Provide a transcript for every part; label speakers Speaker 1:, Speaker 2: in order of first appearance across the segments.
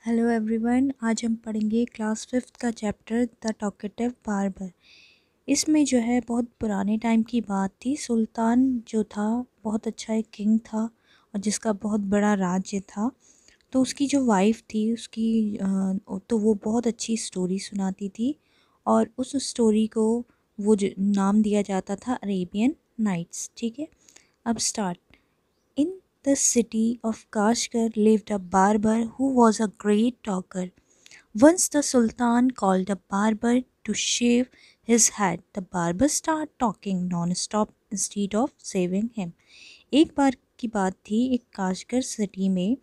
Speaker 1: Hello everyone, आज हम पढ़ेंगे क्लास 5th का चैप्टर द टॉकेटिव बार्बर। इसमें जो है बहुत पुराने टाइम की बात थी। सुल्तान जो था बहुत अच्छा एक किंग था और जिसका बहुत बड़ा राज्य था। तो उसकी जो वाइफ थी तो वो बहुत अच्छी स्टोरी सुनाती थी और उस स्टोरी को वो जो नाम दिया जाता था अरेबियन नाइट्स। ठीक है, अब start. In the city of Kashgar lived a barber who was a great talker. Once the Sultan called a barber to shave his head. The barber started talking non-stop instead of shaving him. एक बार की बात थी, एक Kashgar city में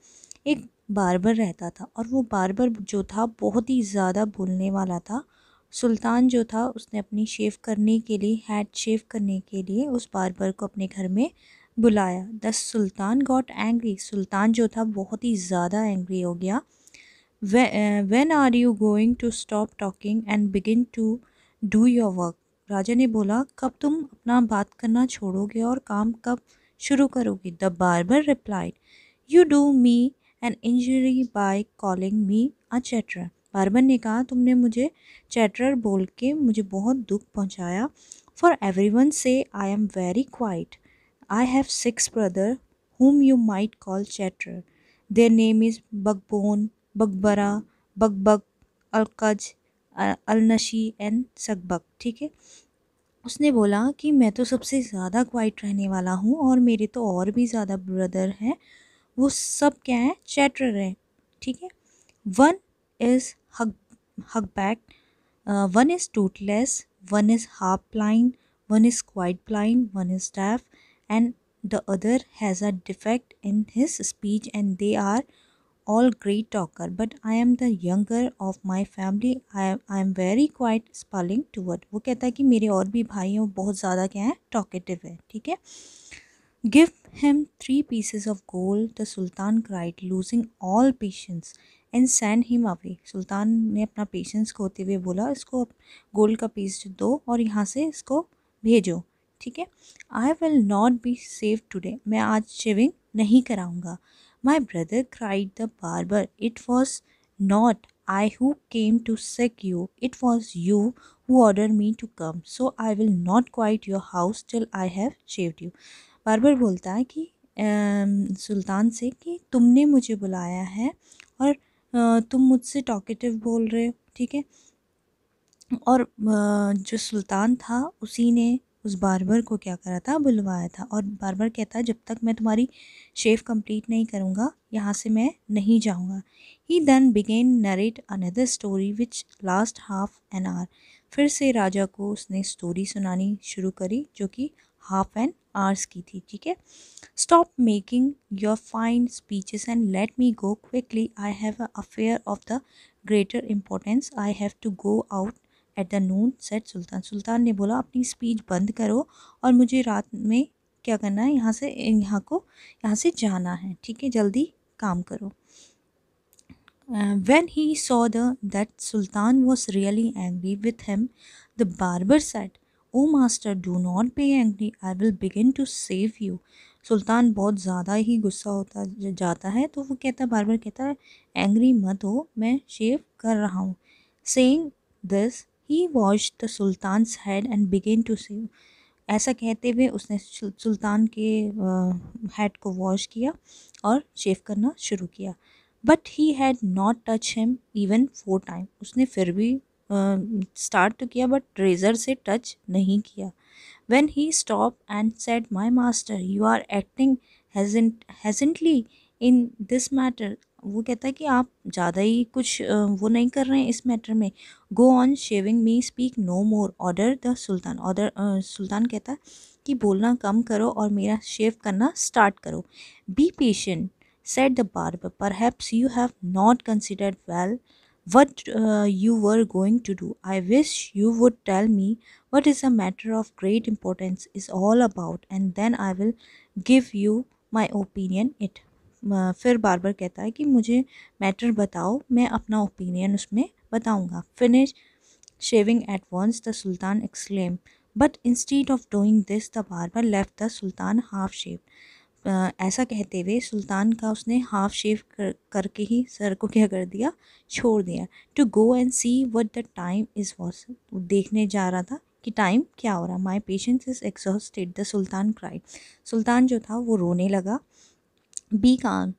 Speaker 1: एक barber रहता था और वो बार्बर जो था बहुत ही ज़्यादा बोलने वाला था। सुल्तान जो था उसने अपनी शेव करने के लिए, हेड शेव करने के लिए उस बार्बर को अपने घर में बुलाया। The sultan got angry. सुल्तान जो था बहुत ही ज़्यादा एंग्री हो गया। When are you going to stop talking and begin to do your work. राजा ने बोला, कब तुम अपना बात करना छोड़ोगे और काम कब शुरू करोगे। The barber replied, you do me an injury by calling me a chatterer. Barber ने कहा, तुमने मुझे चैटरर बोल के मुझे बहुत दुख पहुंचाया। फॉर एवरीवन से I am very quite. I have 6 brothers whom you might call chatterer. Their name is Bagbone, Bagbara, Bagbag, Alkaj, Alnashi and Sagbak। ठीक है, उसने बोला कि मैं तो सबसे ज़्यादा क्वाइट रहने वाला हूँ और मेरे तो और भी ज़्यादा ब्रदर हैं। वो सब क्या है, चैटरर है। ठीक है, one is hunchback, one is toothless, one is half blind, one is quite blind, one is deaf, and the other has a defect in his speech, and they are all great talker. But I am the younger of my family. I am very quite spelling toward। वो कहता है कि मेरे और भी भाई हैं, वो बहुत ज़्यादा क्या है, टॉकेटिव है। ठीक है, give him 3 pieces of gold, the sultan cried, losing all patience, and send him away। सुल्तान ने अपना पेशेंस खोते हुए बोला, इसको गोल्ड का पीस दो और यहाँ से इसको भेजो। ठीक है, I will not be save today. मैं आज शेविंग नहीं कराऊंगा। My brother cried the barber, it was not I who came to seek you, it was you who ordered me to come, so I will not quit your house till I have shaved you। बार बार बोलता है कि सुल्तान से कि तुमने मुझे बुलाया है और तुम मुझसे टॉकेटिव बोल रहे हो। ठीक है, और जो सुल्तान था उसी ने उस बार्बर को क्या करा था, बुलवाया था। और बार्बर कहता है, जब तक मैं तुम्हारी शेव कंप्लीट नहीं करूँगा यहाँ से मैं नहीं जाऊँगा। He then began narrate another story which last half an hour. फिर से राजा को उसने स्टोरी सुनानी शुरू करी जो कि हाफ एन आवर्स की थी। ठीक है, stop making your fine speeches and let me go quickly. I have a affair of the greater importance. I have to go out at the noon, said sultan. सुल्तान ने बोला, अपनी speech बंद करो और मुझे रात में क्या करना है, यहाँ से जाना है। ठीक है, जल्दी काम करो। When he saw that Sultan was really angry with him, the barber said, "O master, do not be angry. I will begin to save you." सुल्तान बहुत ज़्यादा ही गुस्सा होता जाता है, तो वो कहता, बार्बर कहता है, एंग्री मत हो, मैं शेव कर रहा हूँ। Saying this, he washed the Sultan's head and began to shave। ऐसा कहते हुए उसने सुल्तान के हेड को वॉश किया और शेव करना शुरू किया। But he had not touch him even 4 time. उसने फिर भी स्टार्ट तो किया बट रेज़र से टच नहीं किया। When he stopped and said, "My master, you are acting hesitantly in this matter." वो कहता है कि आप ज़्यादा ही कुछ वो नहीं कर रहे हैं इस मैटर में। Go on shaving me, speak no more, order the sultan। सुल्तान कहता है कि बोलना कम करो और मेरा शेव करना स्टार्ट करो। Be patient, said the barber. Perhaps you have not considered well what you were going to do. I wish you would tell me what is a matter of great importance is all about, and then I will give you my opinion it। फिर barber कहता है कि मुझे matter बताओ, मैं अपना opinion उसमें बताऊंगा। Finish shaving at once, the sultan exclaim, but instead of doing this the barber left the sultan half shaved. ऐसा कहते हुए सुल्तान का उसने हाफ शेव करके ही सर को क्या कर दिया, छोड़ दिया। To go and see what the time is was, देखने जा रहा था कि टाइम क्या हो रहा। My patience is exhausted the sultan cried, सुल्तान जो था वो रोने लगा। Be calm,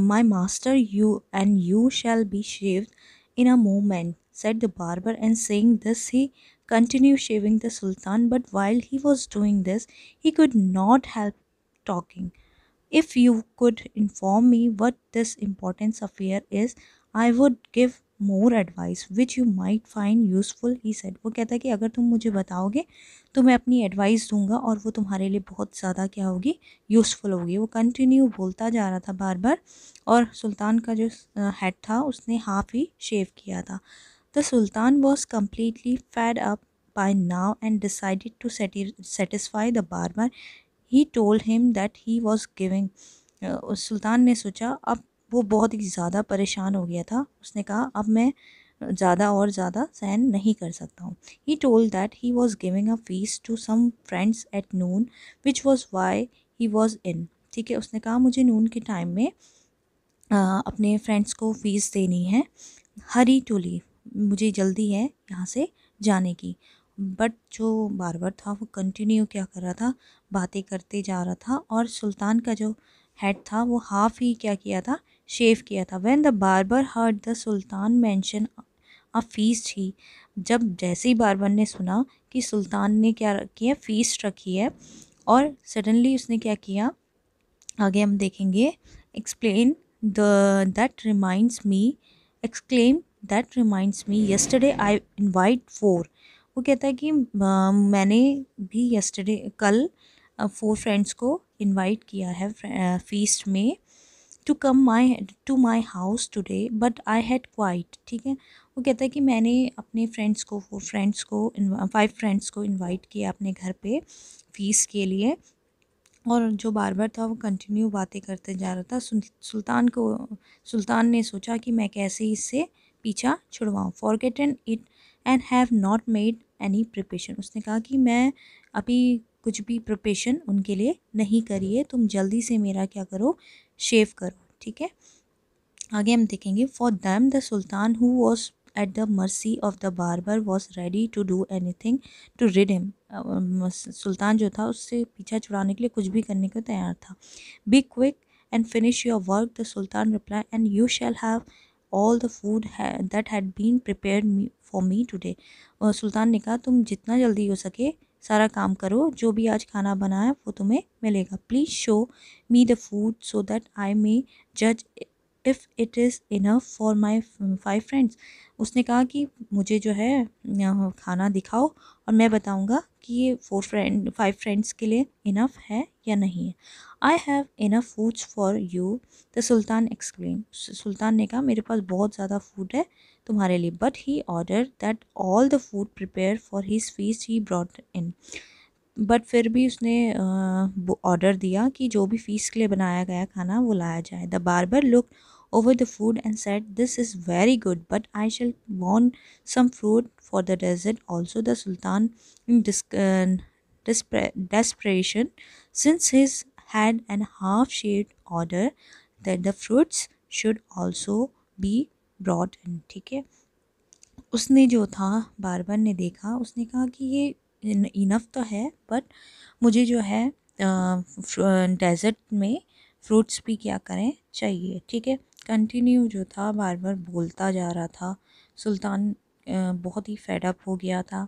Speaker 1: my master, you shall be shaved in a moment, said the barber, and saying this, he continued shaving the sultan. But while he was doing this, he could not help talking. If you could inform me what this important affair is, I would give more advice which you might find useful, he said. वो कहता है कि अगर तुम मुझे बताओगे तो मैं अपनी एडवाइस दूंगा और वो तुम्हारे लिए बहुत ज़्यादा क्या होगी, यूज़फुल होगी। वो कंटिन्यू बोलता जा रहा था बार बार, और सुल्तान का जो हेड था उसने हाफ ही शेव किया था। The sultan was completely fed up by now and decided to satisfy the barber. He told him that he was giving, उस सुल्तान ने सोचा, अब वो बहुत ही ज़्यादा परेशान हो गया था। उसने कहा अब मैं ज़्यादा और ज़्यादा सहन नहीं कर सकता हूँ। He told that he was giving a feast to some friends at noon, which was why he was in, ठीक है। उसने कहा मुझे नून के टाइम में अपने फ्रेंड्स को फीस देनी है, हरी टू लीव, मुझे जल्दी है यहाँ से जाने की। बट जो बार्बर था वो कंटिन्यू क्या कर रहा था, बातें करते जा रहा था, और सुल्तान का जो हेड था वो हाफ ही क्या किया था, शेव किया था। When the barber heard the sultan mention a feast, he, जब जैसे ही बार्बर ने सुना कि सुल्तान ने क्या किया, फीस्ट रखी है, और सडनली उसने क्या किया, आगे हम देखेंगे, explain the that reminds me, exclaim that reminds me yesterday I invite four. वो कहता है कि मैंने भी यस्टरडे कल 4 फ्रेंड्स को इनवाइट किया है फीस्ट में, to come to my house today but I had quite, ठीक है। वो कहता है कि मैंने अपने फ्रेंड्स को 4 फ्रेंड्स को 5 फ्रेंड्स को इनवाइट किया अपने घर पे फीस के लिए। और जो बार्बर था वो कंटिन्यू बातें करते जा रहा था। सुल्तान ने सोचा कि मैं कैसे इससे पीछा छुड़वाऊँ। Forgotten it and have not made any preparation, उसने कहा कि मैं अभी कुछ भी प्रिपरेशन उनके लिए नहीं करी है, तुम जल्दी से मेरा क्या करो, शेव करो, ठीक है। आगे हम देखेंगे, for them the sultan who was at the mercy of the barber was ready to do anything to rid him, सुल्तान जो था उससे पीछा छुड़ाने के लिए कुछ भी करने को तैयार था। Be quick and finish your work, the sultan reply, and you shall have all the food that had been prepared for me today. सुल्तान ने कहा तुम जितना जल्दी हो सके सारा काम करो, जो भी आज खाना बना है वो तुम्हें मिलेगा। Please show me the food so that I may जज if it is enough for my 5 friends. उसने कहा कि मुझे जो है खाना दिखाओ और मैं बताऊंगा कि ये 5 फ्रेंड्स के लिए इनफ है या नहीं है। I have enough foods for you, the sultan exclaim, सुल्तान ने कहा मेरे पास बहुत ज़्यादा फूड है तुम्हारे लिए। But he order that all the food prepare for his feast he brought in, but फिर भी उसने ऑर्डर दिया कि जो भी फीस्ट के लिए बनाया गया खाना वो लाया जाए। The barber look over the food and said, this is very good, but I shall want some fruit for the dessert also. The Sultan, in desperation, since his had an half-shaved order that the fruits should also be brought in, ठीक है। उसने जो था barber ने देखा, उसने कहा कि ये इनफ तो है, बट मुझे जो है डेजर्ट में फ्रूट्स भी क्या करें चाहिए, ठीक है। कंटिन्यू जो था बार्बर बोलता जा रहा था। सुल्तान बहुत ही फेडअप हो गया था,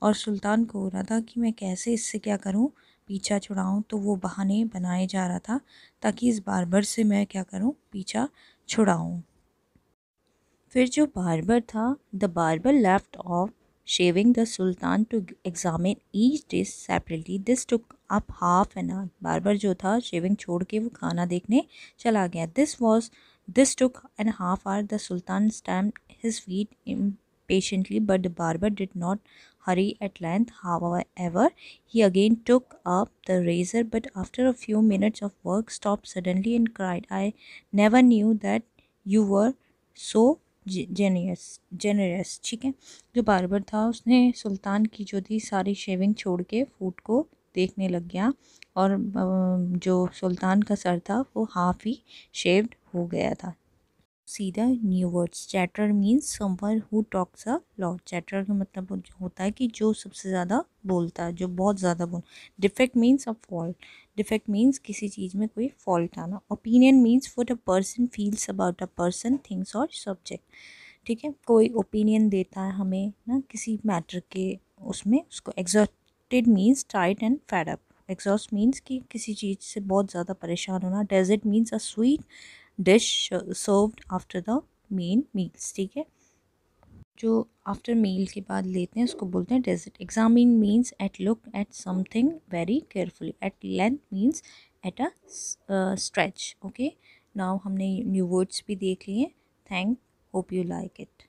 Speaker 1: और सुल्तान को हो रहा था कि मैं कैसे इससे क्या करूं, पीछा छुड़ाऊं। तो वो बहाने बनाए जा रहा था ताकि इस बार्बर से मैं क्या करूं, पीछा छुड़ाऊं। फिर जो बार्बर था, the barber left off shaving the sultan to examine each dish separately, this took up half an hour. Barber जो था शेविंग छोड़ के वो खाना देखने चला गया। This took an half hour, the sultan stamped his feet impatiently, but the barber did not hurry. At length, however, he again took up the razor, but after a few minutes of work stopped suddenly and cried, I never knew that you were so generous, ठीक है। जो barber था उसने सुल्तान की जो थी सारी shaving छोड़ के फूड को देखने लग गया और जो सुल्तान का सर था वो हाफ ही शेव्ड हो गया था। See the new words. Chatter means someone who talks a lot. Chatter का मतलब होता है कि जो सबसे ज़्यादा बोलता है, जो बहुत ज़्यादा बोल। Defect means a fault. Defect means किसी चीज़ में कोई फॉल्ट आना। Opinion means what a person feels about a person, things और सब्जेक्ट। ठीक है, कोई ओपिनियन देता है हमें ना किसी मैटर के, उसमें उसको एग्जॉस्टेड मीन्स टाइट and fed up. Exhaust means कि किसी चीज़ से बहुत ज़्यादा परेशान होना। Dessert means a sweet dish served after the main meals. ठीक है, जो आफ्टर मील के बाद लेते हैं उसको बोलते हैं dessert. Examine means at look at something very carefully. At length means at a stretch. Okay, now हमने न्यू वर्ड्स भी देख लिए। Thank, hope you like it.